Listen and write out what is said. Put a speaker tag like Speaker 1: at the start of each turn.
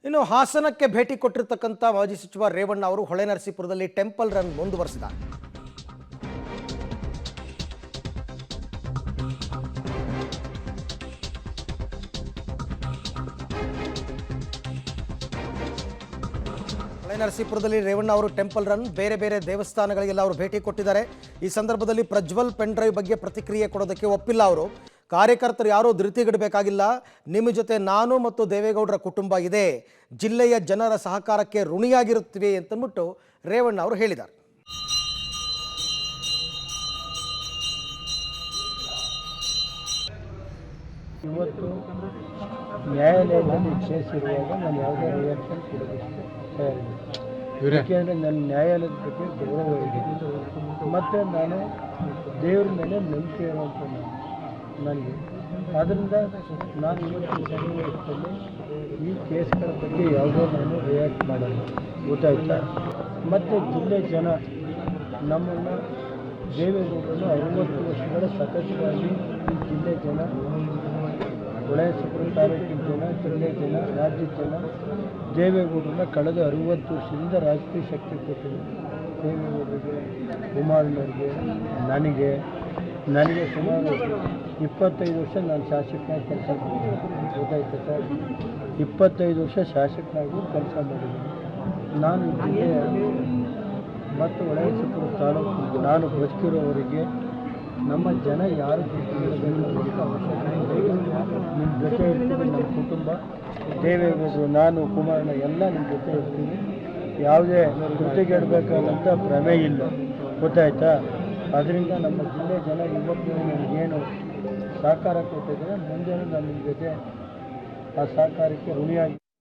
Speaker 1: ಇನ್ನು ಹಾಸನಕ್ಕೆ ಭೇಟಿ ಕೊಟ್ಟಿರತಕ್ಕಂಥ ಮಾಜಿ ಸಚಿವ ರೇವಣ್ಣ ಅವರು ಹೊಳೆನರಸೀಪುರದಲ್ಲಿ ಟೆಂಪಲ್ ರನ್ ಮುಂದುವರೆಸಿದ್ದಾರೆ. ಹೊಳೆನರಸೀಪುರದಲ್ಲಿ ರೇವಣ್ಣ ಅವರು ಟೆಂಪಲ್ ರನ್ ಬೇರೆ ಬೇರೆ ದೇವಸ್ಥಾನಗಳಿಗೆಲ್ಲ ಅವರು ಭೇಟಿ ಕೊಟ್ಟಿದ್ದಾರೆ. ಈ ಸಂದರ್ಭದಲ್ಲಿ ಪ್ರಜ್ವಲ್ ಪೆನ್ ಡ್ರೈವ್ ಬಗ್ಗೆ ಪ್ರತಿಕ್ರಿಯೆ ಕೊಡೋದಕ್ಕೆ ಒಪ್ಪಿಲ್ಲ. ಅವರು ಕಾರ್ಯಕರ್ತರು ಯಾರೂ ಧೃತಿಗೆಡಬೇಕಾಗಿಲ್ಲ, ನಿಮ್ಮ ಜೊತೆ ನಾನು ಮತ್ತು ದೇವೇಗೌಡರ ಕುಟುಂಬ ಇದೆ, ಜಿಲ್ಲೆಯ ಜನರ ಸಹಕಾರಕ್ಕೆ ಋಣಿಯಾಗಿರುತ್ತವೆ ಅಂತಂದ್ಬಿಟ್ಟು ರೇವಣ್ಣ ಅವರು ಹೇಳಿದ್ದಾರೆ.
Speaker 2: ಇವತ್ತು ನ್ಯಾಯಾಲಯದಲ್ಲಿ ಕೇಸ್ ಇರುವಾಗ ನಾನು ಯಾವುದೇ ರಿಯಾಕ್ಷನ್ ಕೊಡೋದಕ್ಕೆ ತಯಾರಿಲ್ಲ. ಯಾಕೆಂದರೆ ನನ್ನ ನ್ಯಾಯಾಲಯದ ಬಗ್ಗೆ ಗೌರವ ಇದೆ ಮತ್ತು ನಾನು ದೇವ್ರ ಮೇಲೆ ನಂಬಿಕೆ ಇರುವಂಥ ನನಗೆ. ಆದ್ದರಿಂದ ನಾನು ಇವತ್ತು ಸನ್ನಿವೇಶದಲ್ಲಿ ಈ ಕೇಸ್ಗಳ ಬಗ್ಗೆ ಯಾವುದೋ ನಾನು ರಿಯಾಕ್ಟ್ ಮಾಡಲ್ಲ, ಗೊತ್ತಾಯ್ತಾ. ಮತ್ತು ಜಿಲ್ಲೆ ಜನ ನಮ್ಮನ್ನು ದೇವೇಗೌಡರನ್ನು 60 ವರ್ಷಗಳ ಸತತವಾಗಿ ಈ ಜಿಲ್ಲೆ ಜನ, ಹೊಳೆನರಸೀಪುರ ತಾಲೂಕಿನ ಜನ, ಜಿಲ್ಲೆ ಜನ, ರಾಜ್ಯದ ಜನ ದೇವೇಗೌಡರನ್ನ ಕಳೆದ 60 ವರ್ಷದಿಂದ ರಾಜಕೀಯ ಶಕ್ತಿ ಕೊಟ್ಟಿದೆ. ದೇವೇಗೌಡರಿಗೆ, ಕುಮಾರಣ್ಣವ್ರಿಗೆ, ನನಗೆ ಸುಮಾರು 25 ವರ್ಷ ನಾನು ಶಾಸಕನಾಗಿ ಕೆಲಸ ಮಾಡಿದ್ದೀನಿ, ಗೊತ್ತಾಯ್ತು ಸರ್. 25 ವರ್ಷ ಶಾಸಕನಾಗಿ ಕೆಲಸ ಮಾಡಿದ್ದೀನಿ. ನಾನು ಜಿಲ್ಲೆಯ ಮತ್ತು ಹೊಳೆನರಸೀಪುರ ತಾಲೂಕು ನಾನು ಬದುಕಿರೋವರಿಗೆ ನಮ್ಮ ಜನ ಯಾರು ನಿಮ್ಮ ಜೊತೆ ಇರ್ತೀವಿ. ನಮ್ಮ ಕುಟುಂಬ, ದೇವೇಗೌಡರು, ನಾನು, ಕುಮಾರಣ್ಣ ಎಲ್ಲ ನಿಮ್ಮ ಜೊತೆ ಇರ್ತೀವಿ. ಯಾವುದೇ ಕೃತಿಗೆಡಬೇಕಾದಂಥ ಭ್ರಮೆ ಇಲ್ಲ, ಗೊತ್ತಾಯ್ತಾ. ಅದರಿಂದ ನಮ್ಮ ಜಿಲ್ಲೆ ಜನ ಇವತ್ತು ನನಗೇನು ಸಹಕಾರ ಕೊಟ್ಟಿದ್ದಾರೆ, ಮುಂದೆ ನಾನು ನಿಮ್ಮ ಜೊತೆ ಆ ಸಹಕಾರಕ್ಕೆ ಋಣಿಯಾಗಿ